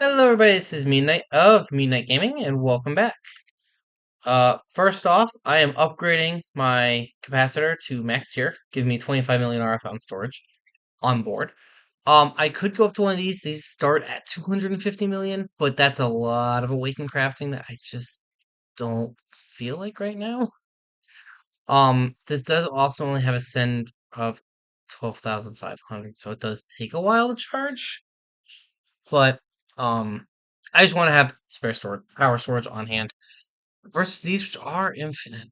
Hello everybody, this is Midnight of Midnight Gaming, and welcome back. First off, I am upgrading my capacitor to max tier, giving me 25 million RF on storage on board. I could go up to one of these start at 250 million, but that's a lot of awakened crafting that I just don't feel like right now. This does also only have a send of 12,500, so it does take a while to charge. But I just want to have spare storage, power storage on hand versus these which are infinite.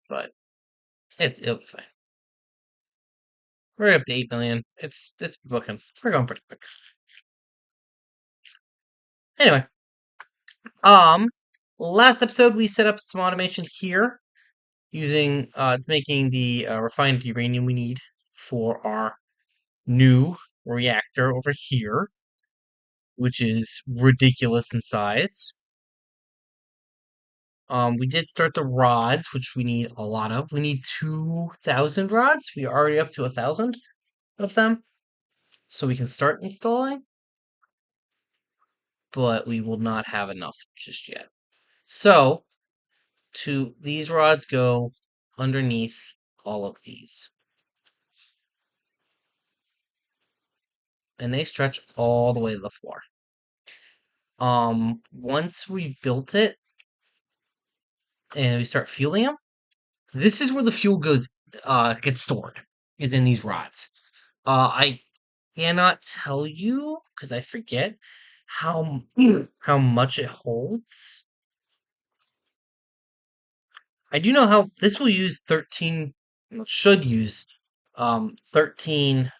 But it'll be fine. We're up to 8 million. It's looking. We're going pretty quick. Anyway, um, last episode we set up some automation here using making the refined uranium we need for our new reactor over here, which is ridiculous in size. We did start the rods, which we need a lot of. We need 2,000 rods. We are already up to 1,000 of them. So we can start installing, but we will not have enough just yet. So, these rods go underneath all of these. And they stretch all the way to the floor. Once we've built it and we start fueling them, this is where the fuel gets stored, is in these rods. I cannot tell you because I forget how how much it holds. I do know how this will use 13, well, should use 13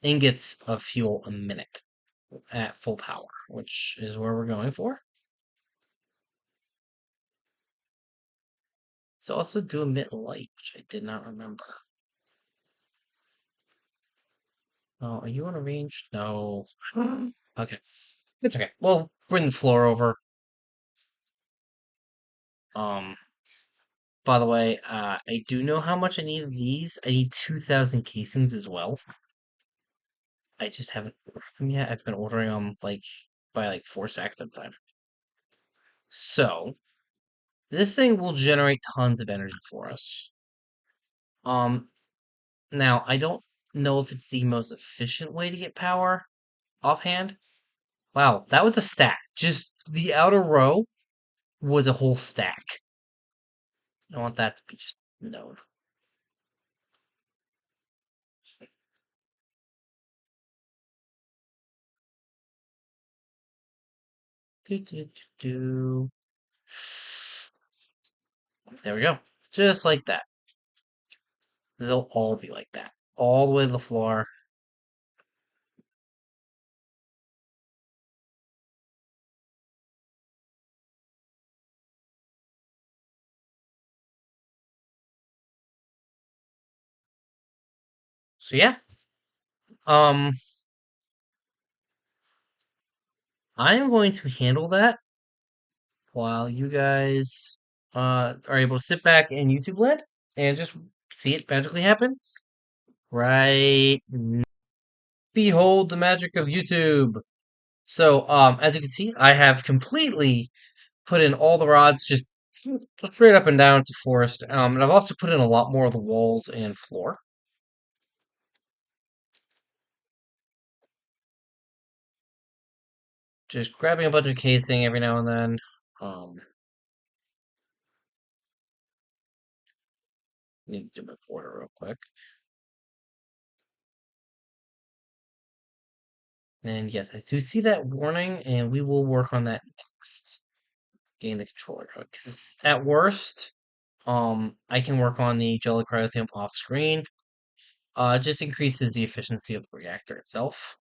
ingots of fuel a minute at full power, which is where we're going for. It's also do emit light, which I did not remember. Oh, are you on a range? No. Okay. It's okay. We'll bring the floor over. Um, by the way, I do know how much I need of these. I need 2,000 casings as well. I just haven't ordered them yet. I've been ordering them by 4 sacks at a time. So this thing will generate tons of energy for us. Um, Now I don't know if it's the most efficient way to get power offhand. Wow, that was a stack. Just the outer row was a whole stack. I want that to be just known. Do, do, do, do. There we go. Just like that. They'll all be like that. All the way to the floor. So yeah. Um I'm going to handle that while you guys are able to sit back in YouTube land and just see it magically happen. Right. Behold the magic of YouTube. So, as you can see, I have completely put in all the rods just straight up and down to forest. And I've also put in a lot more of the walls and floor. Just grabbing a bunch of casing every now and then. Um, Need to do my border real quick. And yes, I do see that warning, and we will work on that next. Getting the controller hook. Because at worst, I can work on the jelly cryotherm off screen. It just increases the efficiency of the reactor itself.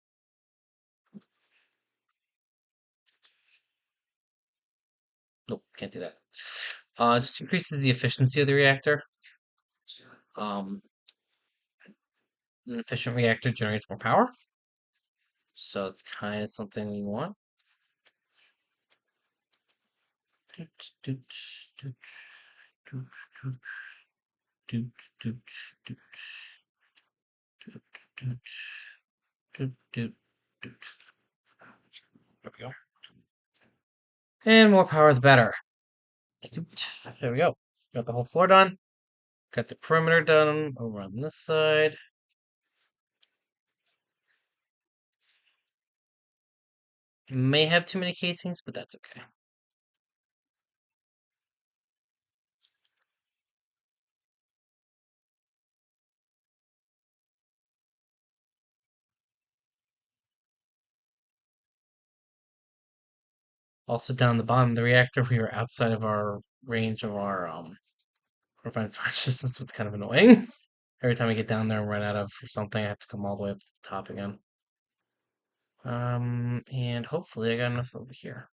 Nope, can't do that. Just increases the efficiency of the reactor. Um, an efficient reactor generates more power, so it's kind of something we want. doot, doot, doot, doot. There we go. And more power the better. Doot. There we go. Got the whole floor done. Got the perimeter done over on this side. May have too many casings, but that's okay. Also down the bottom of the reactor, we are outside of our range of our confined storage system, so it's kind of annoying. Every time I get down there and run out of something, I have to come all the way up to the top again. And hopefully I got enough over here.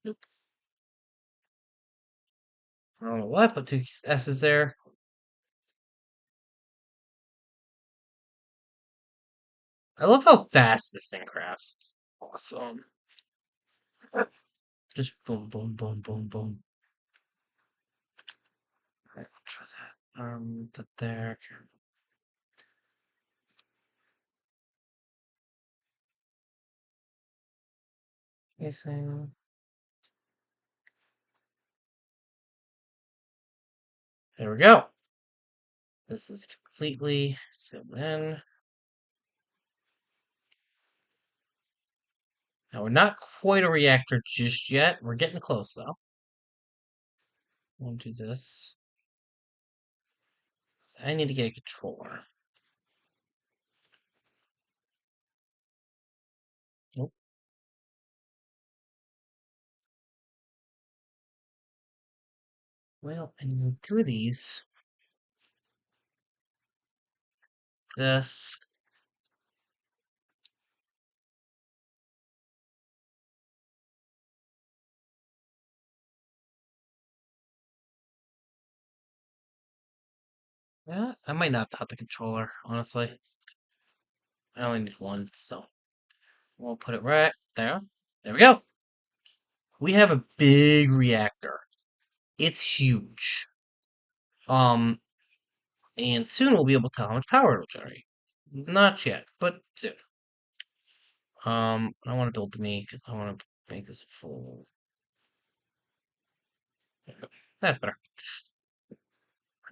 Nope. I don't know why I put two S's there. I love how fast this thing crafts. Awesome. Just boom, boom, boom, boom, boom. Alright, try that. That there. Casing. There we go. This is completely filled in. Now we're not quite a reactor just yet. We're getting close though. We'll do this. So I need to get a controller. Nope. Well, I need two of these. This. Yeah, I might not have the controller, honestly. I only need one, so we'll put it right there. There we go. We have a big reactor. It's huge. Um, and soon we'll be able to tell how much power it'll generate. Not yet, but soon. I want to build me because I want to make this full. There we go. That's better.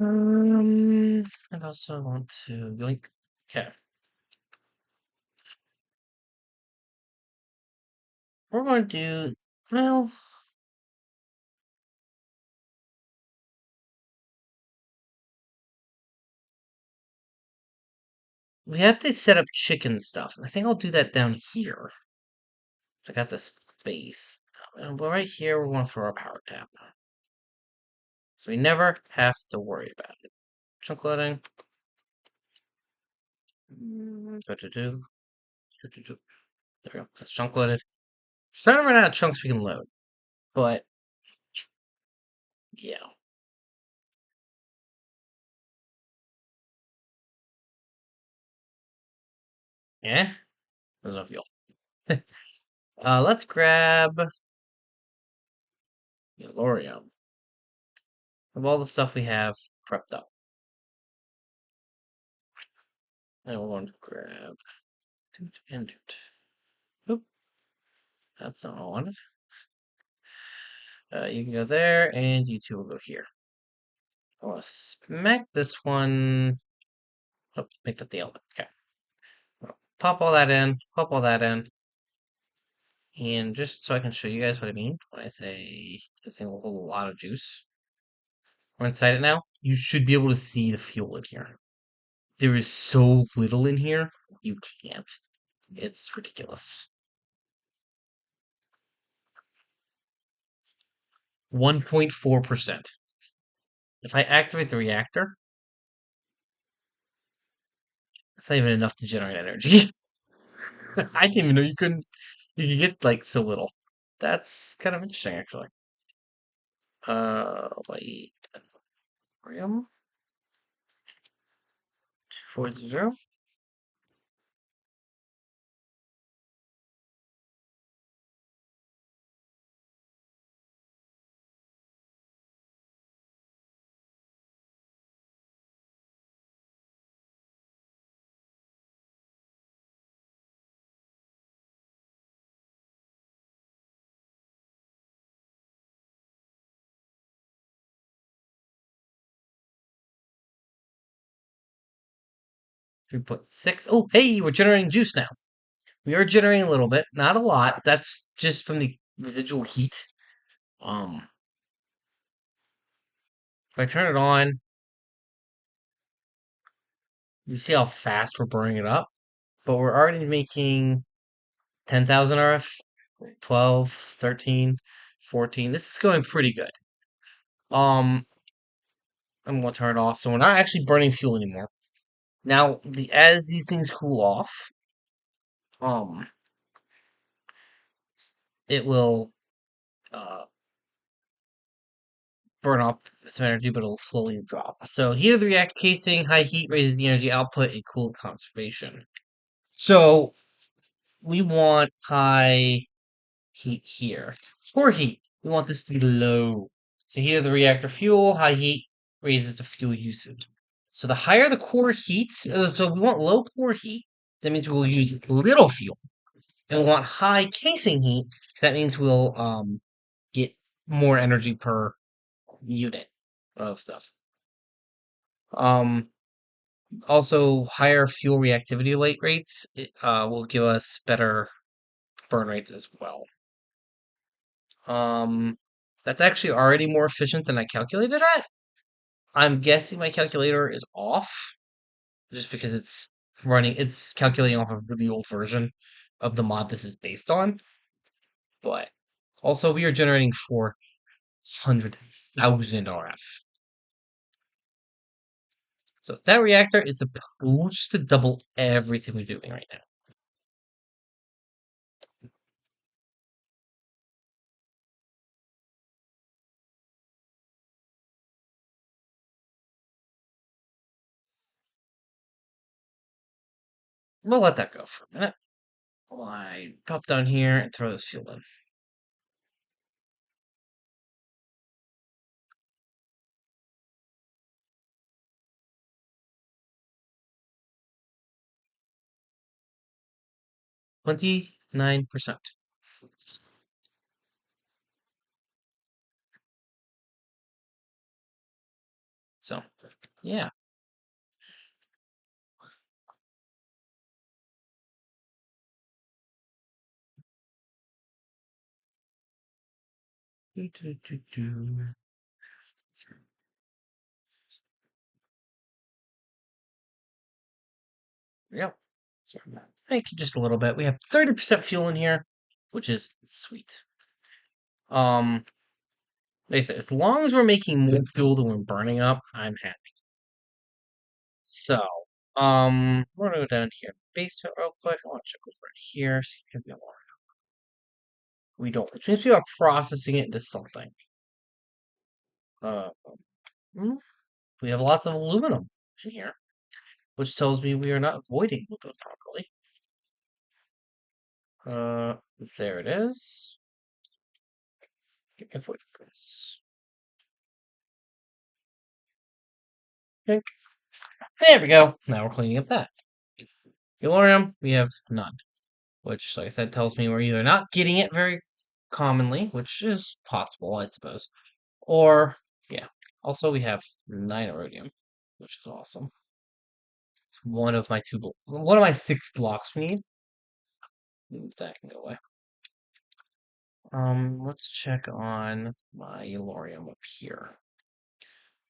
And also want to yoink. Okay. We're going to do, well, we have to set up chicken stuff. I think I'll do that down here. So I got this space. And right here, we want to throw our power tap. So we never have to worry about it. Chunk loading. Do-do-do. Do-do-do. There we go. That's chunk loaded. Starting to run out of chunks we can load. But, yeah. Yeah? There's no fuel. Let's grab Lorium of all the stuff we have prepped up. And we're going to grab Doot and Doot. Oop, that's not what I wanted. You can go there, and you two will go here. I want to smack this one. Oh, make that the element. Okay. Pop all that in. Pop all that in. And just so I can show you guys what I mean when I say this thing will hold a lot of juice. We're inside it now. You should be able to see the fuel in here. There is so little in here, you can't. It's ridiculous. 1.4%. If I activate the reactor, it's not even enough to generate energy. I didn't even know you could get like so little. That's kind of interesting actually. Wait. Ram 240. 3.6. Oh, hey, we're generating juice now. We are generating a little bit, not a lot. That's just from the residual heat. Um, if I turn it on, you see how fast we're burning it up. But we're already making 10,000 RF, 12, 13, 14. This is going pretty good. Um, I'm gonna turn it off, so we're not actually burning fuel anymore. Now, as these things cool off, um, it will uh burn up some energy, but it'll slowly drop. So heat of the reactor casing, high heat raises the energy output and coolant conservation. So we want high heat here. Core heat, we want this to be low. So heat of the reactor fuel, high heat raises the fuel usage. So the higher the core heat, so we want low core heat, that means we will use little fuel. And we want high casing heat, so that means we'll get more energy per unit of stuff. Um, Also, higher fuel reactivity rates will give us better burn rates as well. Um, that's actually already more efficient than I calculated at. I'm guessing my calculator is off just because it's calculating off of the old version of the mod this is based on. But also, we are generating 400,000 RF. So that reactor is supposed to double everything we're doing right now. We'll let that go for a minute. While I pop down here and throw this fuel in. 29%. So, yeah. Do, do, do, do. Yep. Sorry about that. Thank you just a little bit. We have 30% fuel in here, which is sweet. Like I said, as long as we're making more fuel than we're burning up, I'm happy. So, we're gonna go down here, basement real quick. I want to check over here, see if we can get more. We don't, which means we are processing it into something. Uh, hmm, we have lots of aluminum in here, which tells me we are not voiding aluminum properly. There it is. Avoid this. Okay. There we go. Now we're cleaning up that. Delorium, we have none. Which, like I said, tells me we're either not getting it very commonly, which is possible, I suppose. Or, yeah. Also, we have 9 iridium, which is awesome. It's one of my 6 blocks we need. That can go away. Let's check on my Elorium up here.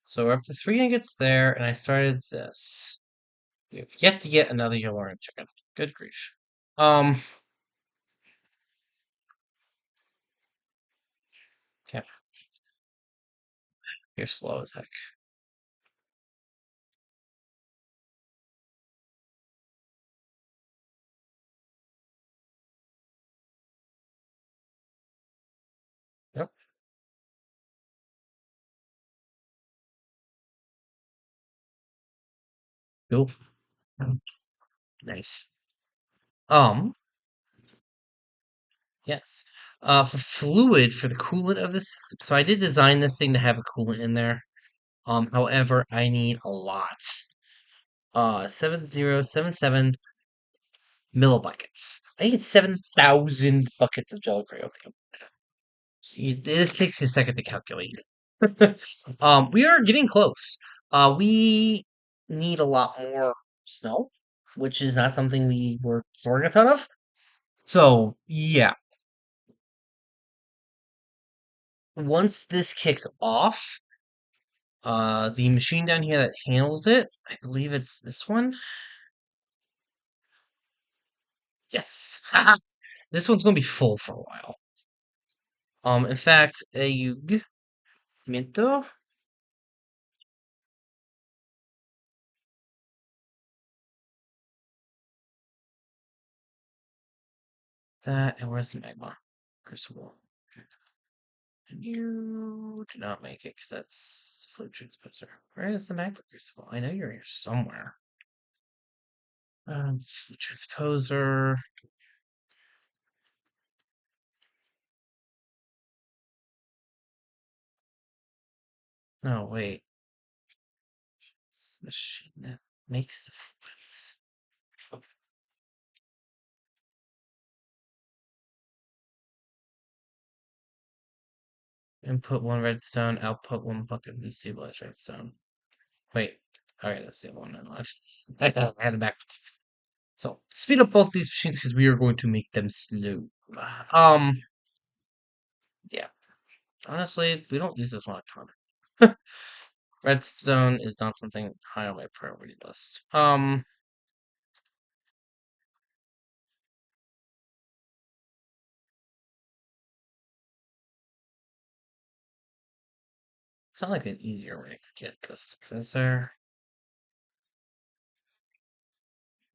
So we're up to 3 ingots there, and I started this. We have yet to get another Elorium chicken. Good grief. Um, okay. You're slow as heck. Yep. Cool. Nice. Um, yes. For fluid, for the coolant of this, so I did design this thing to have a coolant in there. However, I need a lot. 7077 millibuckets. I need 7,000 buckets of gel crayothium. This takes a second to calculate. We are getting close. We need a lot more snow. which is not something we were storing a ton of. So, yeah. Once this kicks off, the machine down here that handles it, I believe it's this one. Yes. Haha. This one's gonna be full for a while. In fact, minto that, and where's the magma crucible? You did not make it because that's fluid transposer. Where is the magma crucible? I know you're here somewhere. Fluid transposer. No, wait. It's the machine that makes the fluids. Input one redstone, output one fucking destabilized redstone. Wait. Okay, that's the other one. I had it backwards. So, speed up both these machines because we are going to make them slow. Um, yeah. Honestly, we don't use this one a ton. Redstone is not something high on my priority list. It's not like an easier way to get this. Is there?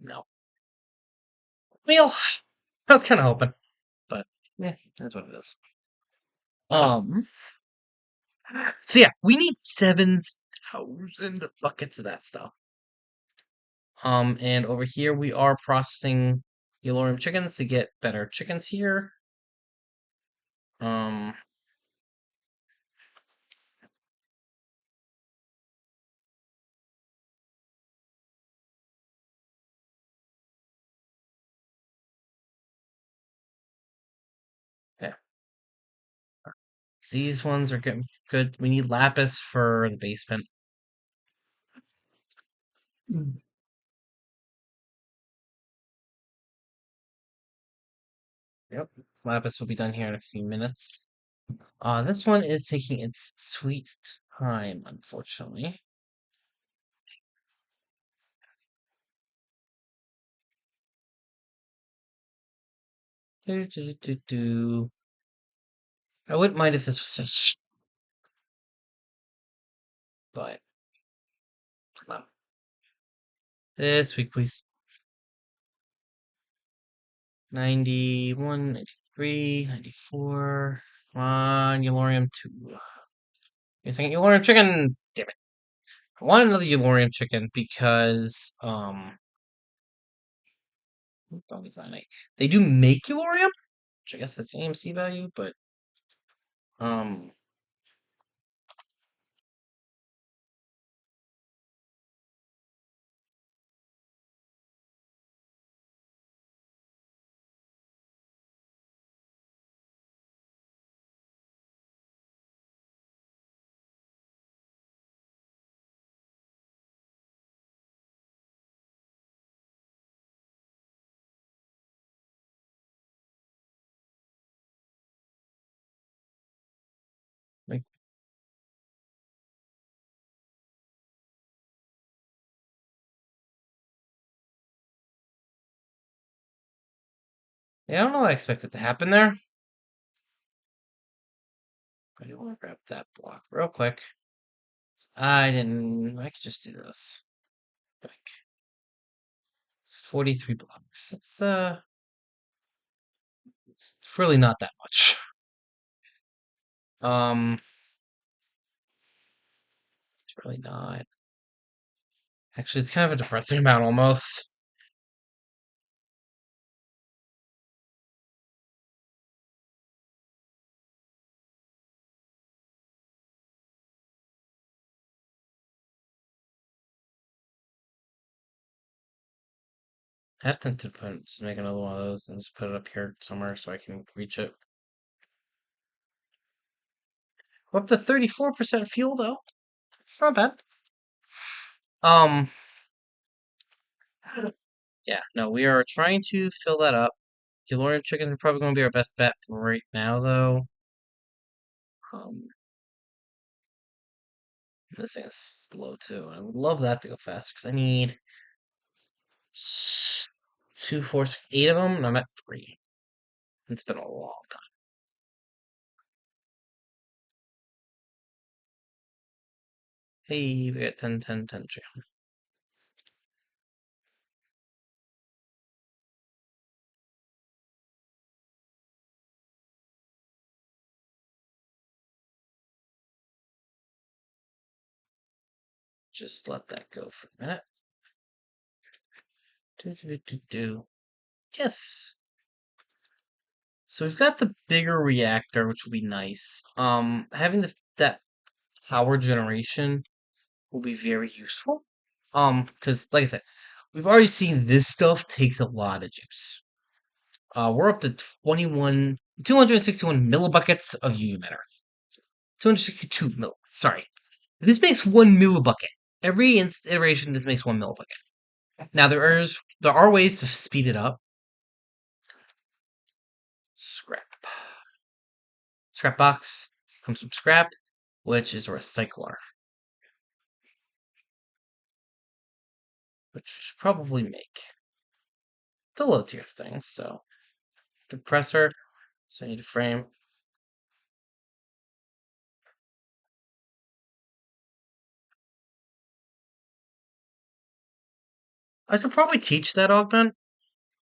No. Well, I was kind of hoping, but yeah, that's what it is. Um, so yeah, we need 7,000 buckets of that stuff. And over here we are processing Yellorium chickens to get better chickens here. Um, yeah, these ones are getting good. We need lapis for the basement. Mm. Yep, lapis will be done here in a few minutes. This one is taking its sweet time, unfortunately. Do, do, do, do. I wouldn't mind if this was finished, but come on. This week, please. 91, 93, 94. Come on, Yellorium 2. You're thinking Yellorium chicken? Damn it. I want another Yellorium chicken because, what dog is that make? They do make Yellorium, which I guess that's the AMC value, but, um, like, yeah, I don't know what I expected to happen there. I do want to grab that block real quick. I could just do this. Like, 43 blocks. It's really not that much. Um, it's really not. Actually, it's kind of a depressing amount almost. I have to just make another one of those and just put it up here somewhere so I can reach it. We're up to 34% fuel though. It's not bad. Um, Yeah, no, we are trying to fill that up. Delorean chickens are probably going to be our best bet for right now, though. Um, this thing is slow too. I would love that to go faster because I need two, four, six, eight of them, and I'm at three. It's been a long time. Hey, we got 10, 10, 10 jam. Just let that go for a minute. Do. Yes. So we've got the bigger reactor, which will be nice. Having that power generation will be very useful. Because like I said, we've already seen this stuff takes a lot of juice. We're up to 261 millibuckets of UU matter. 262 mill. Sorry, this makes 1 millibucket. Every iteration, this makes 1 millibucket. Now there are ways to speed it up. Scrap. Scrap box comes from scrap, which is a recycler, which we should probably make. It's a low tier thing, so compressor. So I need a frame. I should probably teach that augment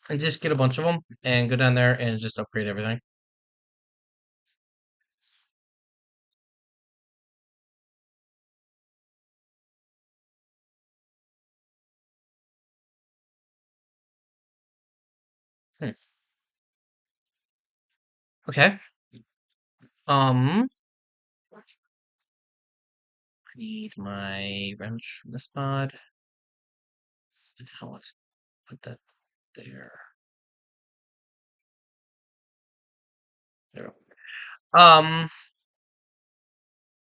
and just get a bunch of them and go down there and just upgrade everything. Hmm. Okay. I need my wrench from this mod. So now let's put that there. There.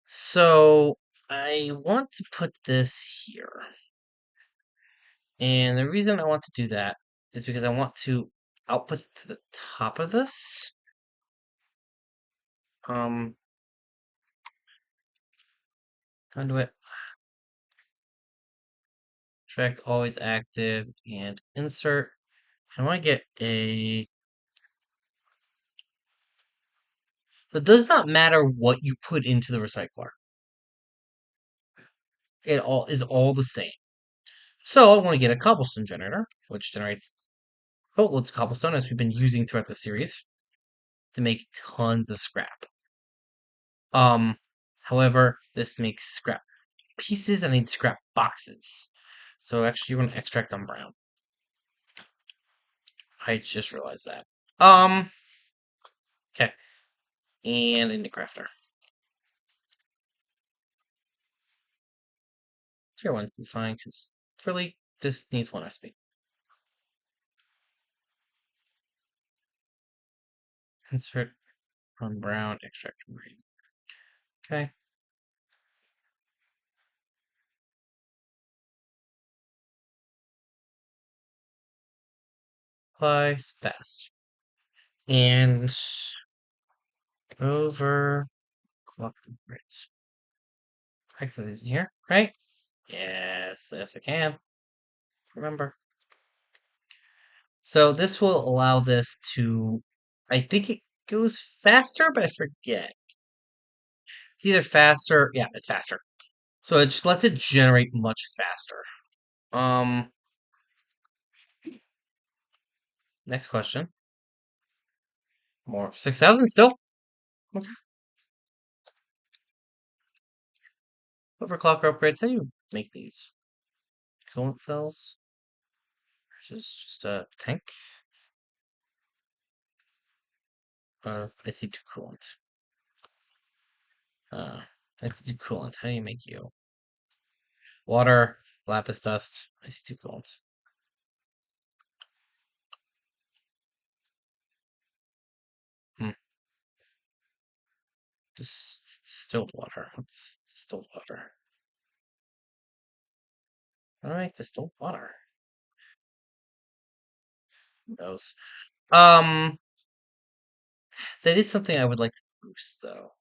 So I want to put this here. And the reason I want to do that is because I want to output to the top of this. Um, conduit, track always active, and insert. I want to get a. So it does not matter what you put into the recycler. It all is all the same. So I want to get a cobblestone generator, which generates boatloads of cobblestone as we've been using throughout the series to make tons of scrap. Um, However, this makes scrap pieces and I need scrap boxes. So actually, you're going to extract on brown. I just realized that. Okay, and into crafter. Tier 1 be fine, because really, this needs 1 recipe. Insert from brown, extract from green. Okay. Apply fast. And over clock rates. I can these in here, right? Yes, yes I can. Remember. So this will allow this to, I think it goes faster, but I forget. It's either faster, yeah, it's faster. So it just lets it generate much faster. Um, Next question. More 6,000 still. Okay. Overclock upgrades. How do you make these? Coolant cells. Which is just a tank. IC2 coolant. IC2 coolant. How do you make you? Water, lapis dust, IC2 coolant. Hmm. Just distilled water. What's distilled water? Alright, distilled water. Who knows? Um, that is something I would like to boost, though.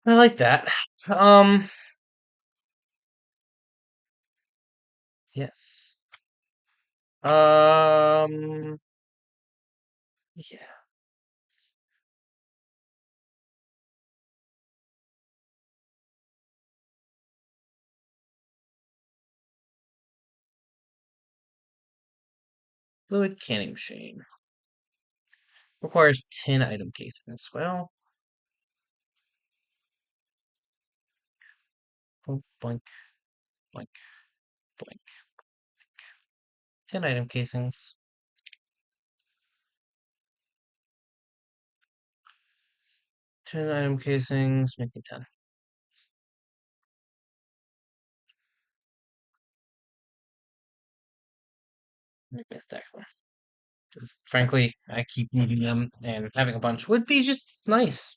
I like that. Um, yes. Um, yeah. Fluid canning machine requires 10 item casings. Well, boink, boink, boink, boink. 10 item casings. 10 item casings, make me 10. Make me a stack of them. Because frankly, I keep needing them, and having a bunch would be just nice.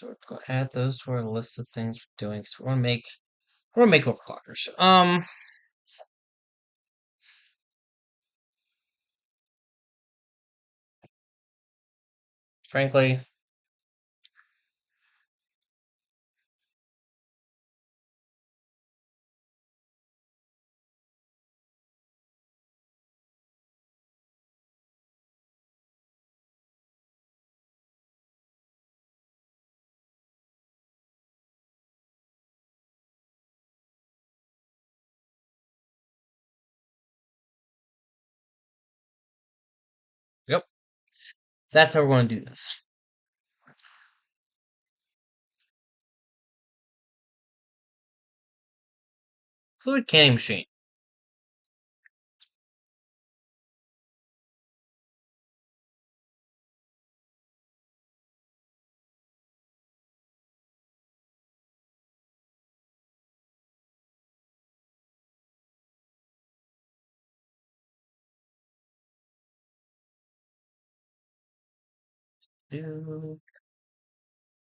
So we're gonna add those to our list of things we're doing. So we're gonna make overclockers. Frankly, yep, that's how we're gonna do this. Fluid canning machine.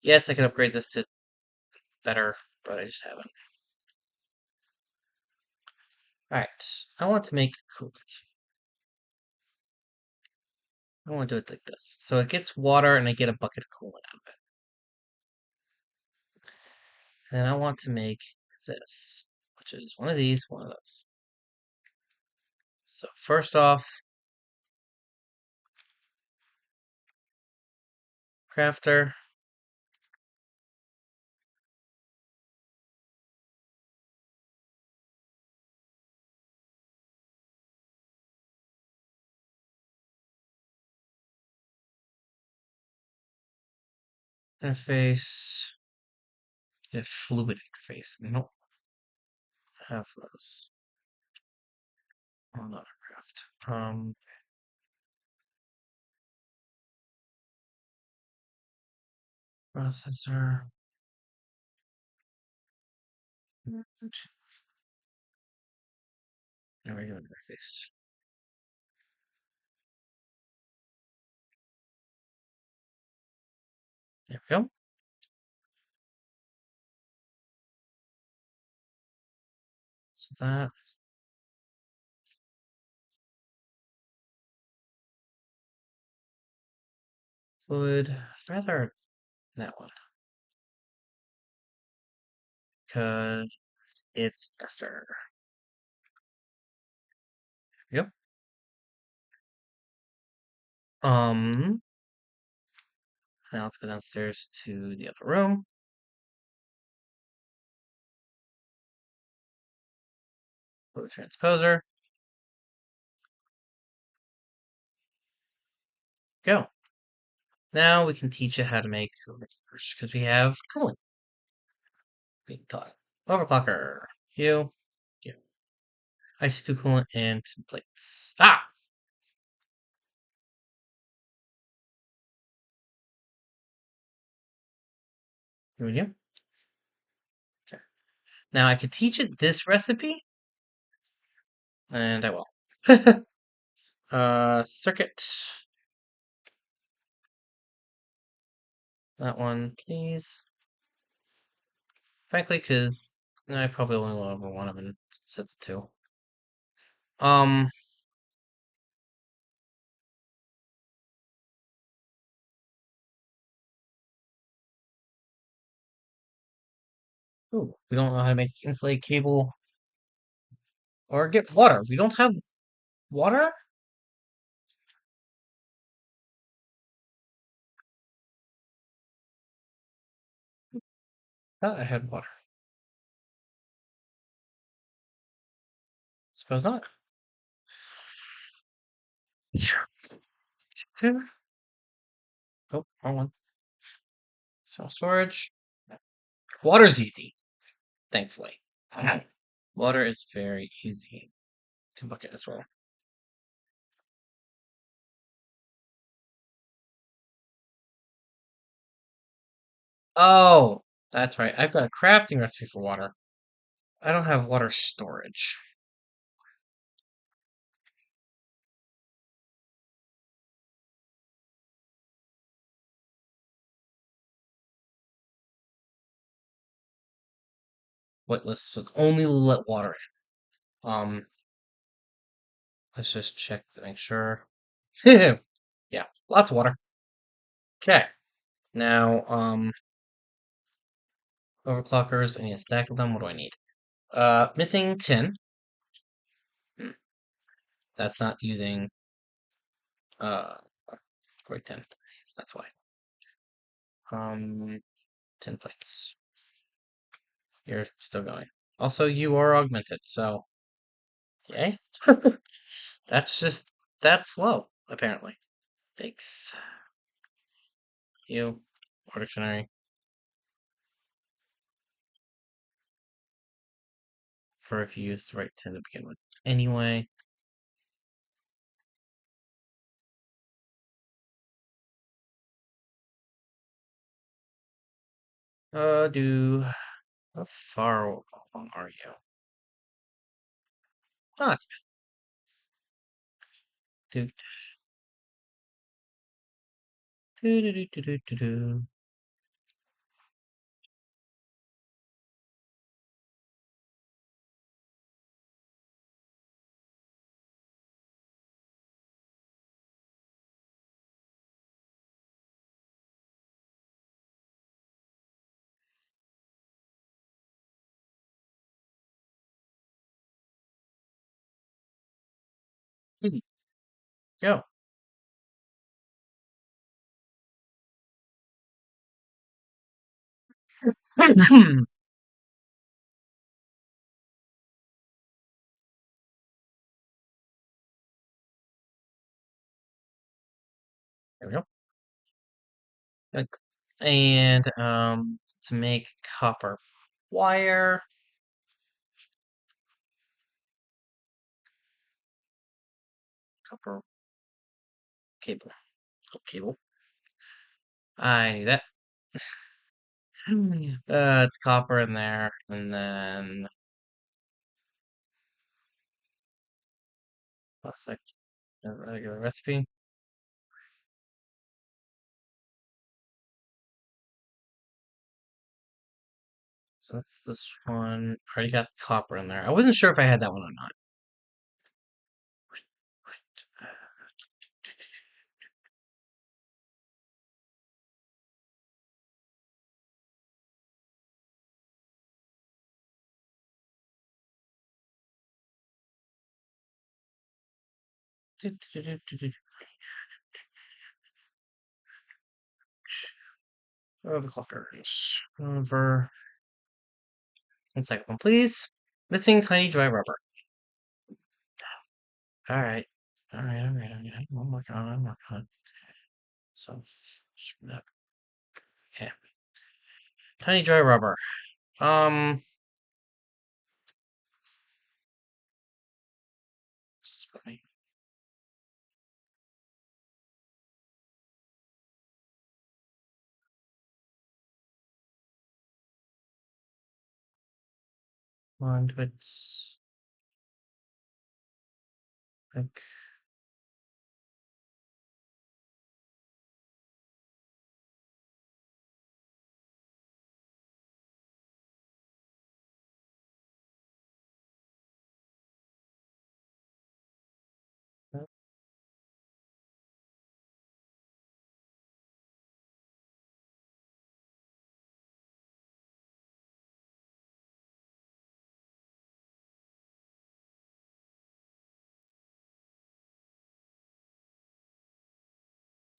Yes, I can upgrade this to better, but I just haven't. Alright, I want to make coolant. I want to do it like this. So it gets water and I get a bucket of coolant out of it. And then I want to make this, which is one of these, one of those. So first off, crafter. Interface. A fluid interface. I don't have those. Oh, not a craft. Processor. There we go, interface. There we go. So that fluid, rather that one because it's faster. Yep. Um. Now let's go downstairs to the other room. Fluid transposer. Go. Now we can teach it how to make overclockers because we have coolant. We can talk. Overclocker. You. You. Ice to coolant and tin plates. Ah! Here we go. Okay. Now I could teach it this recipe, and I will. Circuit. That one, please. Frankly, because I probably only will over one of them sets of two. Um, ooh, we don't know how to make insulated cable or get water. We don't have water? Thought I had water. Suppose not. Oh, wrong one. So storage. Water's easy, thankfully. Water is very easy to bucket as well. Oh, that's right. I've got a crafting recipe for water. I don't have water storage. What lists would only let water in. Let's just check to make sure. Yeah, lots of water. Okay. Now, overclockers, I need a stack of them. What do I need? Missing tin. Hmm, that's not using uh great tin. That's why. Tin plates. You're still going. Also, you are augmented, so yay. That's just that's slow, apparently. Thanks. You, or dictionary, for if you use the right tin to begin with. Anyway, do how far along are you? Ah, do do do do do do do do. Go. There we go. Like, and to make copper wire, copper cable, cable. I need that. It's copper in there, and then plastic, a regular recipe. So that's this one. Already got copper in there. I wasn't sure if I had that one or not. Overclockers. Over. One second, please. Missing tiny dry rubber. Alright. Alright. I'm working on it. I'm working on it. So, okay. Tiny dry rubber. Um, conduits. Like,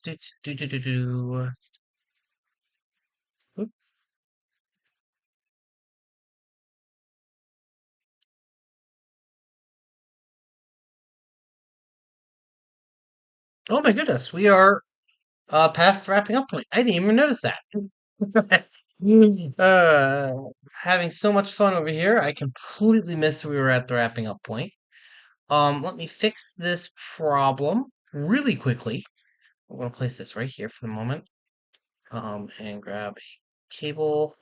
do, do, do, do, do. Oop. Oh my goodness, we are past the wrapping up point. I didn't even notice that. uh, Having so much fun over here, I completely missed we were at the wrapping up point. Let me fix this problem really quickly. I'm gonna place this right here for the moment. And grab a cable,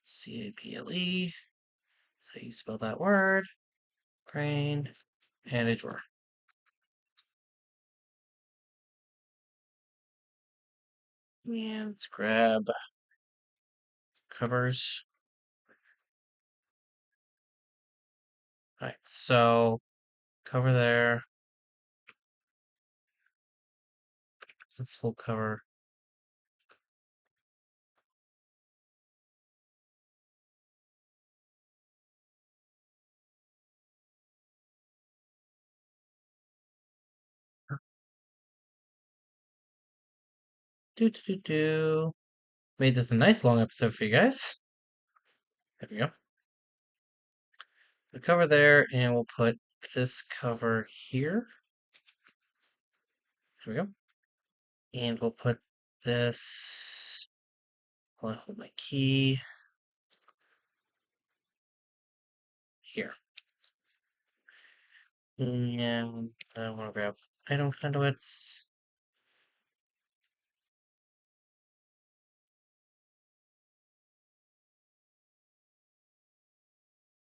C-A-B-L-E. So you spell that word, crane, and a drawer. And let's grab covers. Alright, so cover there. It's a full cover. Do do do do. Made this a nice long episode for you guys. There we go. The cover there, and we'll put this cover here. There we go. And we'll put this. I'll hold my key here. And I want to grab item conduits.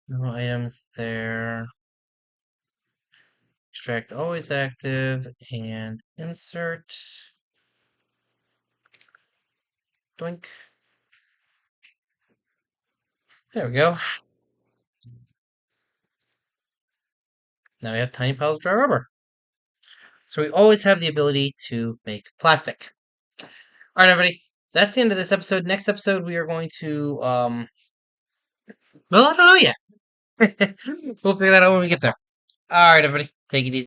No items there. Extract always active and insert. Doink. There we go. Now we have tiny piles of dry rubber. So we always have the ability to make plastic. Alright, everybody. That's the end of this episode. Next episode, we are going to, well, I don't know yet. We'll figure that out when we get there. Alright, everybody. Take it easy.